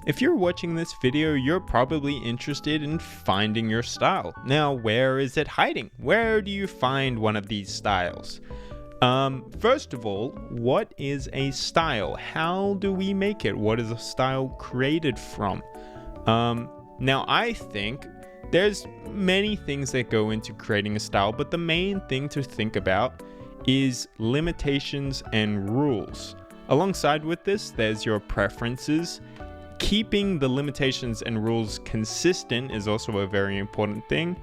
If you're watching this video, you're probably interested in finding your style. Now, where is it hiding? Where do you find one of these styles? First of all, what is a style? How do we make it? What is a style created from? Now, I think there's many things that go into creating a style, but the main thing to think about is limitations and rules. Alongside with this, there's your preferences. Keeping the limitations and rules consistent is also a very important thing.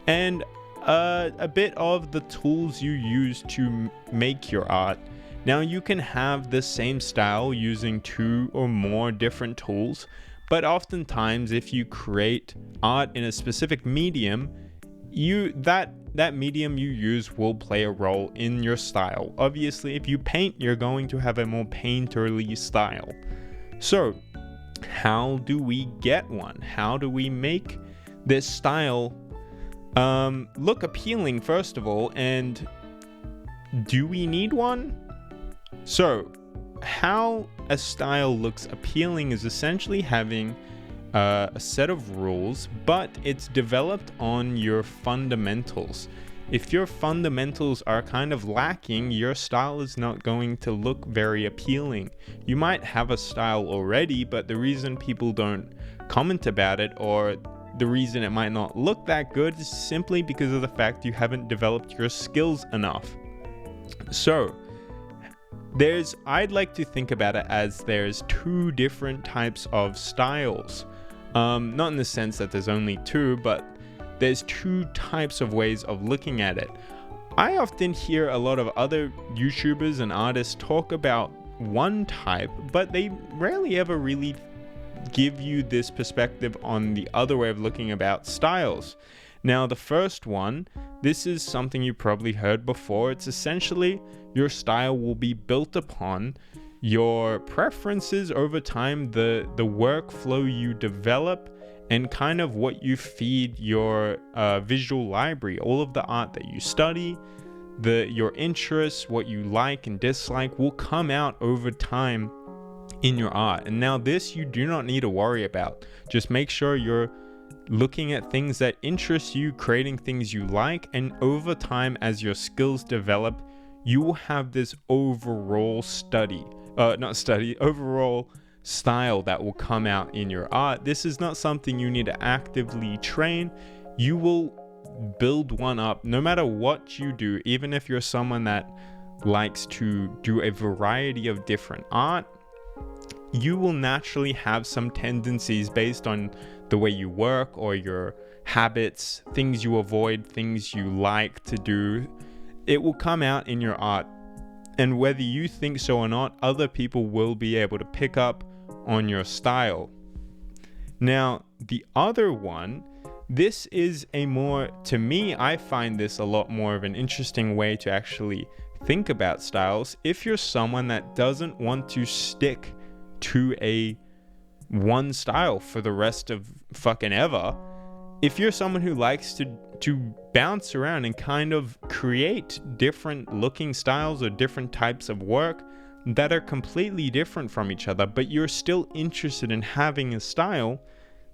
And a bit of the tools you use to make your art. Now, you can have the same style using 2 or more different tools, but oftentimes if you create art in a specific medium, that medium you use will play a role in your style. Obviously, if you paint, you're going to have a more painterly style. So, how do we get one? How do we make this style look appealing, first of all, and do we need one? So, how a style looks appealing is essentially having a set of rules, but it's developed on your fundamentals. If your fundamentals are kind of lacking, your style is not going to look very appealing. You might have a style already, but the reason people don't comment about it, or the reason it might not look that good, is simply because of the fact you haven't developed your skills enough. So, I'd like to think about it as there's 2 different types of styles. Not in the sense that there's only 2, but there's 2 types of ways of looking at it. I often hear a lot of other YouTubers and artists talk about one type, but they rarely ever really give you this perspective on the other way of looking about styles. Now, the first one, this is something you probably heard before. It's essentially your style will be built upon your preferences over time, the workflow you develop, and kind of what you feed your visual library. All of the art that you study, your interests, what you like and dislike will come out over time in your art. And now this you do not need to worry about. Just make sure you're looking at things that interest you, creating things you like, and over time as your skills develop, you will have this overall overall style that will come out in your art. This is not something you need to actively train. You will build one up no matter what you do. Even if you're someone that likes to do a variety of different art, you will naturally have some tendencies based on the way you work or your habits, things you avoid, things you like to do. It will come out in your art. And whether you think so or not, other people will be able to pick up on your style. Now, the other one, this is to me, I find this a lot more of an interesting way to actually think about styles. If you're someone that doesn't want to stick to one style for the rest of fucking ever, if you're someone who likes to bounce around and kind of create different looking styles or different types of work that are completely different from each other, but you're still interested in having a style,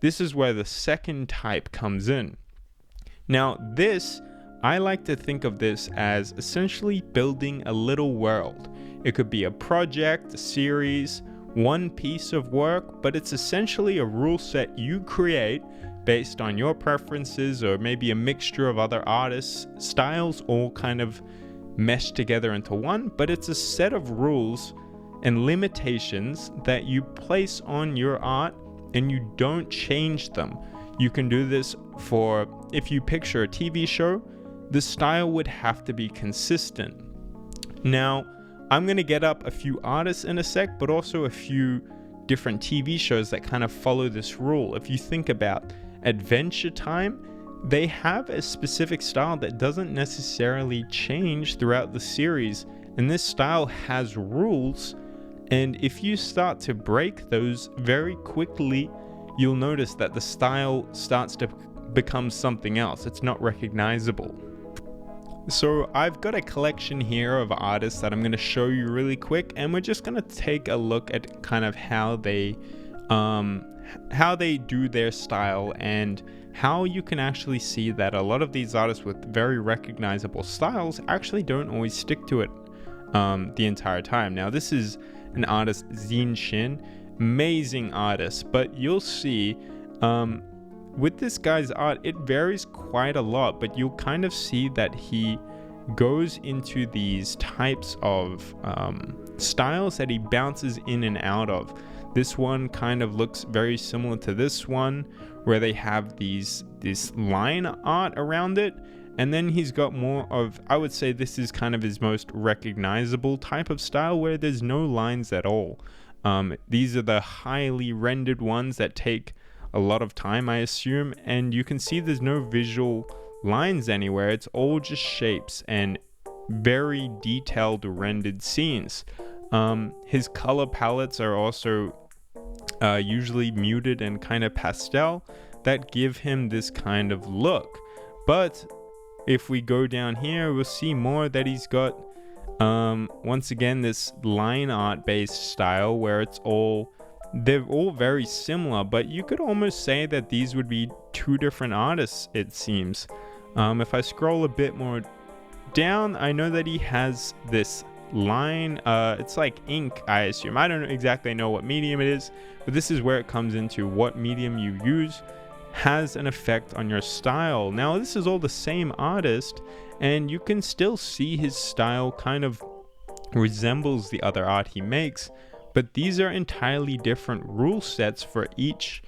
this is where the second type comes in. Now, I like to think of this as essentially building a little world. It could be a project, a series, one piece of work, but it's essentially a rule set you create based on your preferences or maybe a mixture of other artists' styles all kind of meshed together into one, but it's a set of rules and limitations that you place on your art and you don't change them. You can do this if you picture a TV show, the style would have to be consistent. Now, I'm going to get up a few artists in a sec, but also a few different TV shows that kind of follow this rule. If you think about Adventure Time, they have a specific style that doesn't necessarily change throughout the series, and this style has rules, and if you start to break those very quickly, you'll notice that the style starts to become something else. It's not recognizable. So I've got a collection here of artists that I'm going to show you really quick, and we're just going to take a look at kind of how they how they do their style, and how you can actually see that a lot of these artists with very recognizable styles actually don't always stick to it the entire time. Now, this is an artist, Zin Shin, amazing artist, but you'll see with this guy's art, it varies quite a lot, but you'll kind of see that he goes into these types of styles that he bounces in and out of. This one kind of looks very similar to this one, where they have this line art around it, and then he's got more of, I would say this is kind of his most recognizable type of style, where there's no lines at all. These are the highly rendered ones that take a lot of time, I assume, and you can see there's no visual lines anywhere. It's all just shapes and very detailed rendered scenes. His color palettes are also usually muted and kind of pastel, that give him this kind of look. But if we go down here, we'll see more that he's got once again this line art based style, where they're all very similar, but you could almost say that these would be two different artists, it seems. If I scroll a bit more down, I know that he has this line, it's like ink, I assume. I don't exactly know what medium it is, but this is where it comes into what medium you use has an effect on your style. Now, this is all the same artist, and you can still see his style kind of resembles the other art he makes, but these are entirely different rule sets for each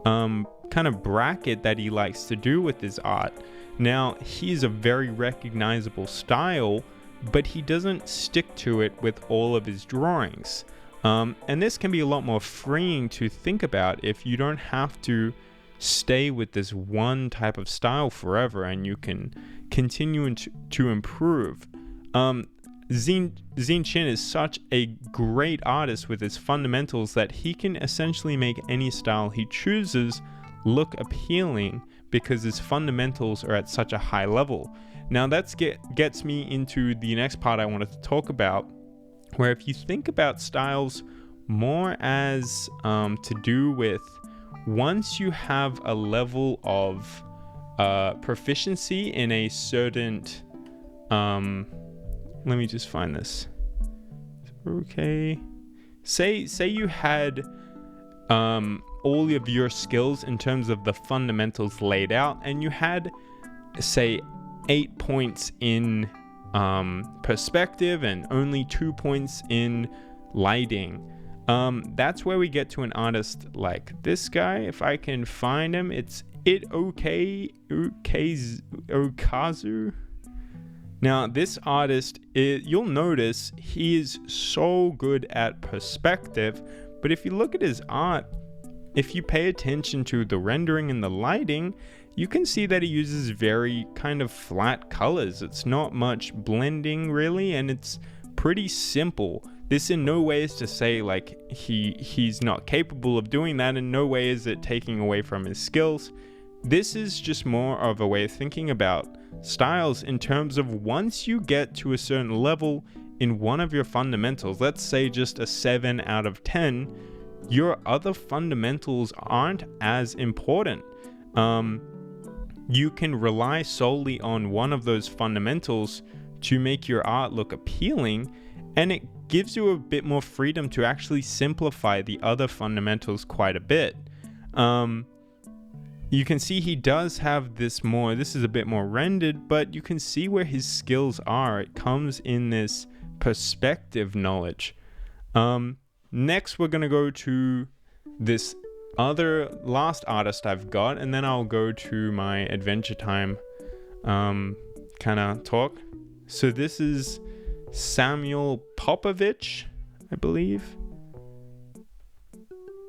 kind of bracket that he likes to do with his art. Now, he's a very recognizable style, but he doesn't stick to it with all of his drawings. And this can be a lot more freeing to think about if you don't have to stay with this one type of style forever, and you can continue to improve. Zin Shin is such a great artist with his fundamentals that he can essentially make any style he chooses look appealing, because his fundamentals are at such a high level. Now that gets me into the next part I wanted to talk about, where if you think about styles more as to do with, once you have a level of proficiency in a certain let me just find this. Okay. Say you had all of your skills in terms of the fundamentals laid out, and you had, say, 8 points in perspective and only 2 points in lighting. That's where we get to an artist like this guy. If I can find him, it's Okazu. Now, this artist, you'll notice he is so good at perspective, but if you look at his art, if you pay attention to the rendering and the lighting, you can see that he uses very kind of flat colors. It's not much blending really, and it's pretty simple. This in no way is to say like he's not capable of doing that. In no way is it taking away from his skills. This is just more of a way of thinking about styles in terms of, once you get to a certain level in one of your fundamentals, let's say just a 7 out of 10, your other fundamentals aren't as important. You can rely solely on one of those fundamentals to make your art look appealing, and it gives you a bit more freedom to actually simplify the other fundamentals quite a bit. You can see he does have this is a bit more rendered, but you can see where his skills are. It comes in this perspective knowledge. Next, we're going to go to this other last artist I've got, and then I'll go to my Adventure Time kind of talk. So this is Samuel Popovich, I believe.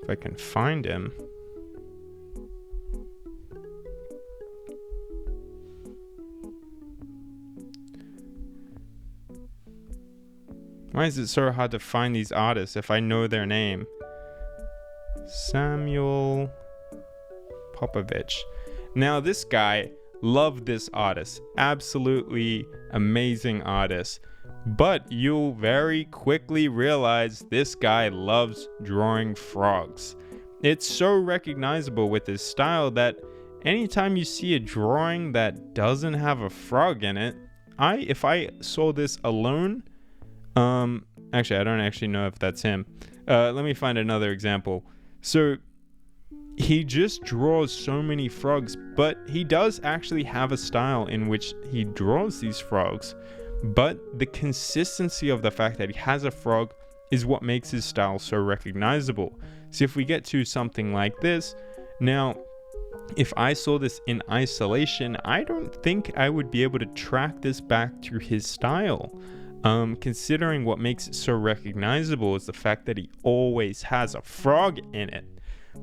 If I can find him. Why is it so hard to find these artists if I know their name? Samuel Popovich. Now this guy, loved this artist. Absolutely amazing artist. But you'll very quickly realize this guy loves drawing frogs. it's so recognizable with his style that anytime you see a drawing that doesn't have a frog in it, if I saw this alone, actually I don't actually know if that's him. Let me find another example. So he just draws so many frogs, but he does actually have a style in which he draws these frogs. But the consistency of the fact that he has a frog is what makes his style so recognizable. So if we get to something like this, now, if I saw this in isolation, I don't think I would be able to track this back to his style. Considering what makes it so recognizable is the fact that he always has a frog in it.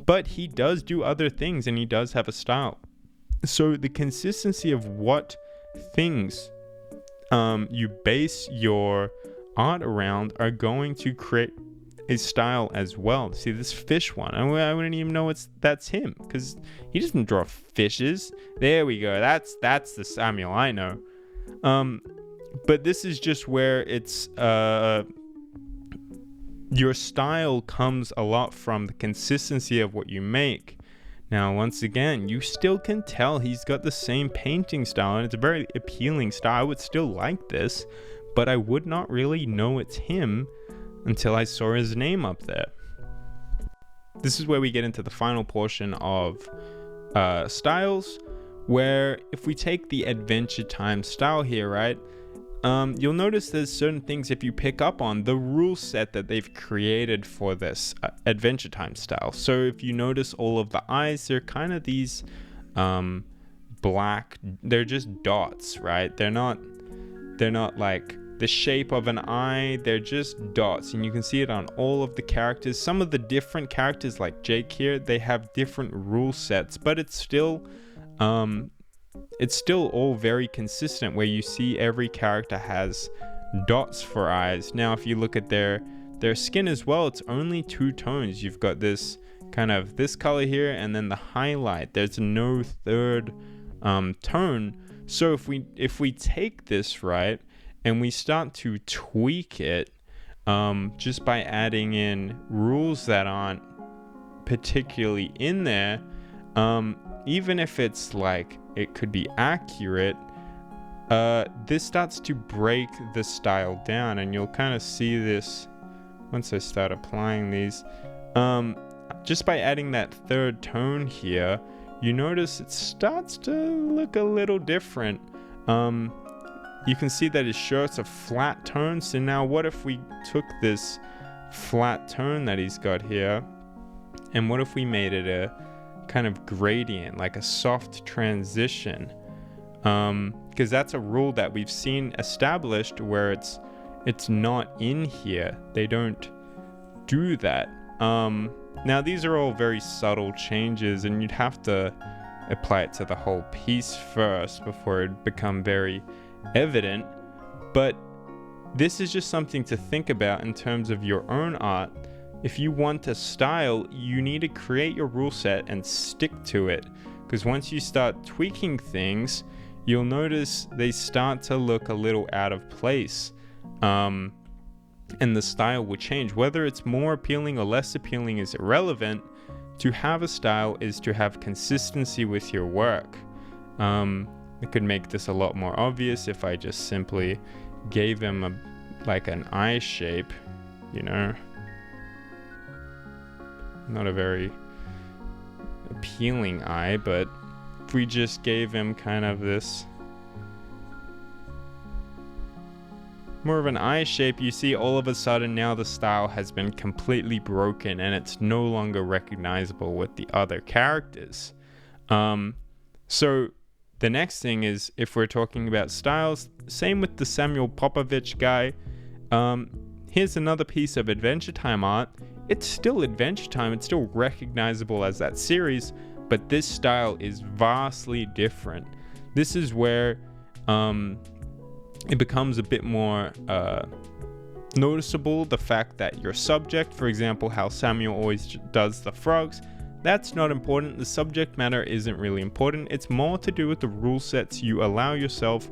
But he does do other things and he does have a style. So the consistency of what things you base your art around are going to create a style as well. See this fish one, I wouldn't even know that's him because he doesn't draw fishes. There we go. That's the Samuel I know. But this is just where it's your style comes a lot from the consistency of what you make. Now, once again, you still can tell he's got the same painting style, and it's a very appealing style. I would still like this, but I would not really know it's him until I saw his name up there. This is where we get into the final portion of styles, where if we take the Adventure Time style here, right? You'll notice there's certain things if you pick up on the rule set that they've created for this Adventure Time style. So if you notice all of the eyes, they're kind of these black, they're just dots, right? They're not like the shape of an eye, they're just dots, and you can see it on all of the characters. Some of the different characters like Jake here, they have different rule sets, but it's still all very consistent where you see every character has dots for eyes. Now if you look at their skin as well, it's only two tones. You've got this kind of this color here and then the highlight. There's no third tone. So if we take this, right, and we start to tweak it just by adding in rules that aren't particularly in there, even if it's like it could be accurate, this starts to break the style down, and you'll kind of see this once I start applying these. Just by adding that third tone here, you notice it starts to look a little different. You can see that his shirt's a flat tone. So now what if we took this flat tone that he's got here, and what if we made it a kind of gradient, like a soft transition? Because that's a rule that we've seen established where it's not in here. They don't do that. Now these are all very subtle changes, and you'd have to apply it to the whole piece first before it become very evident. But this is just something to think about in terms of your own art. If you want a style, you need to create your rule set and stick to it, because once you start tweaking things, you'll notice they start to look a little out of place, and the style will change. Whether it's more appealing or less appealing is irrelevant. To have a style is to have consistency with your work. I could make this a lot more obvious if I just simply gave him like an eye shape, you know. Not a very appealing eye, but if we just gave him kind of this more of an eye shape, you see all of a sudden now the style has been completely broken and it's no longer recognizable with the other characters. So the next thing is, if we're talking about styles, same with the Samuel Popovich guy. Here's another piece of Adventure Time art. It's still Adventure Time, it's still recognizable as that series, but this style is vastly different. This is where it becomes a bit more noticeable, the fact that your subject, for example, how Samuel always does the frogs, that's not important. The subject matter isn't really important. It's more to do with the rule sets you allow yourself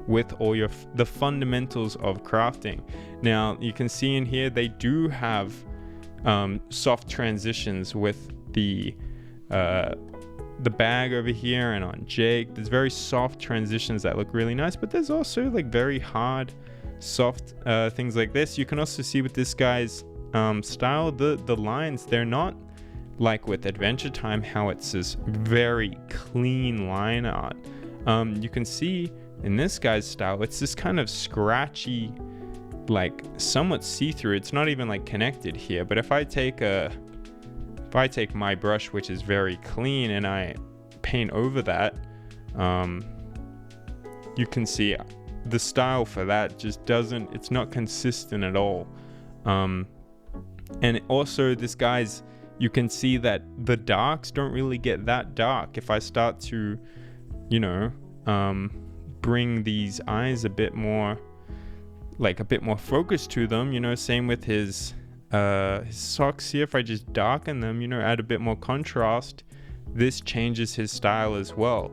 with all the fundamentals of crafting. Now, you can see in here, they do have soft transitions with the bag over here and on Jake. There's very soft transitions that look really nice, but there's also like very hard, soft things like this. You can also see with this guy's style, the lines, they're not like with Adventure Time how it's this very clean line art. You can see in this guy's style, it's this kind of scratchy, like somewhat see-through. It's not even like connected here, but if I take my brush, which is very clean, and I paint over that, you can see the style for that just doesn't, it's not consistent at all. And also this guy's, you can see that the darks don't really get that dark. If I start to, you know, bring these eyes a bit more focus to them, you know, same with his socks here. If I just darken them, you know, add a bit more contrast, this changes his style as well.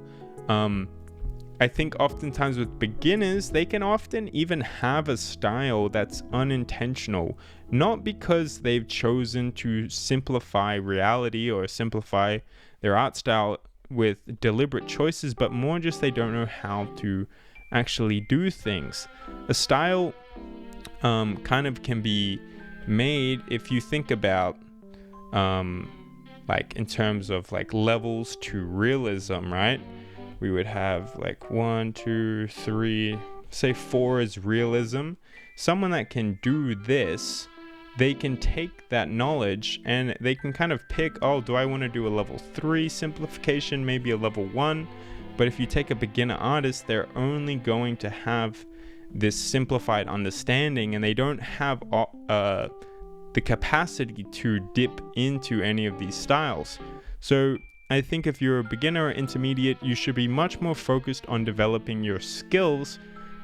I think oftentimes with beginners, they can often even have a style that's unintentional, not because they've chosen to simplify reality or simplify their art style with deliberate choices, but more just they don't know how to actually do things. A style kind of can be made, if you think about like in terms of like levels to realism, right? We would have like 1, 2, 3, say 4 is realism. Someone that can do this, they can take that knowledge and they can kind of pick, oh, do I want to do a level 3 simplification, maybe a level 1? But if you take a beginner artist, they're only going to have this simplified understanding, and they don't have the capacity to dip into any of these styles. So I think if you're a beginner or intermediate, you should be much more focused on developing your skills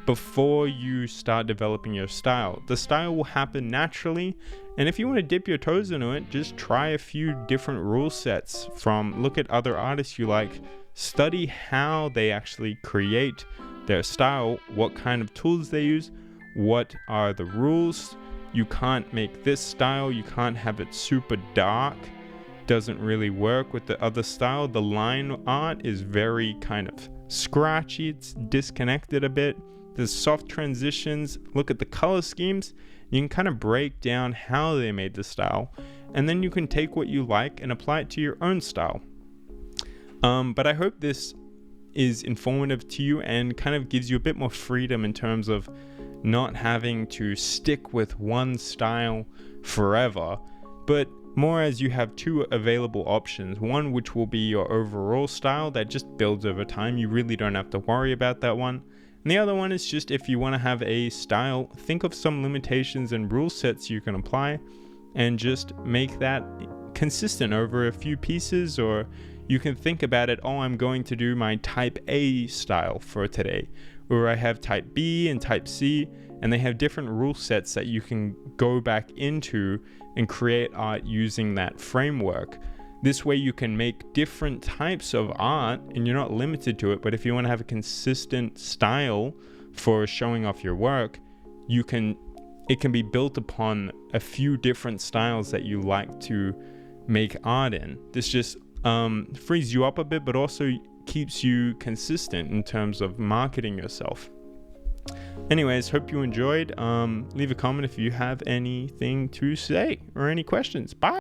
before you start developing your style. The style will happen naturally, and if you want to dip your toes into it, just try a few different rule sets look at other artists you like, study how they actually create their style, what kind of tools they use, what are the rules. You can't make this style, you can't have it super dark, doesn't really work with the other style. The line art is very kind of scratchy, it's disconnected a bit. There's soft transitions. Look at the color schemes. You can kind of break down how they made the style, and then you can take what you like and apply it to your own style. But I hope this is informative to you and kind of gives you a bit more freedom in terms of not having to stick with one style forever, but more as you have two available options. One which will be your overall style that just builds over time. You really don't have to worry about that one. And the other one is just if you want to have a style, think of some limitations and rule sets you can apply and just make that consistent over a few pieces. Or you can think about it, oh, I'm going to do my type A style for today, or I have type B and type C, and they have different rule sets that you can go back into and create art using that framework. This way you can make different types of art and you're not limited to it. But if you want to have a consistent style for showing off your work, it can be built upon a few different styles that you like to make art in. This just frees you up a bit, but also keeps you consistent in terms of marketing yourself. Anyways, hope you enjoyed. Leave a comment if you have anything to say or any questions. Bye.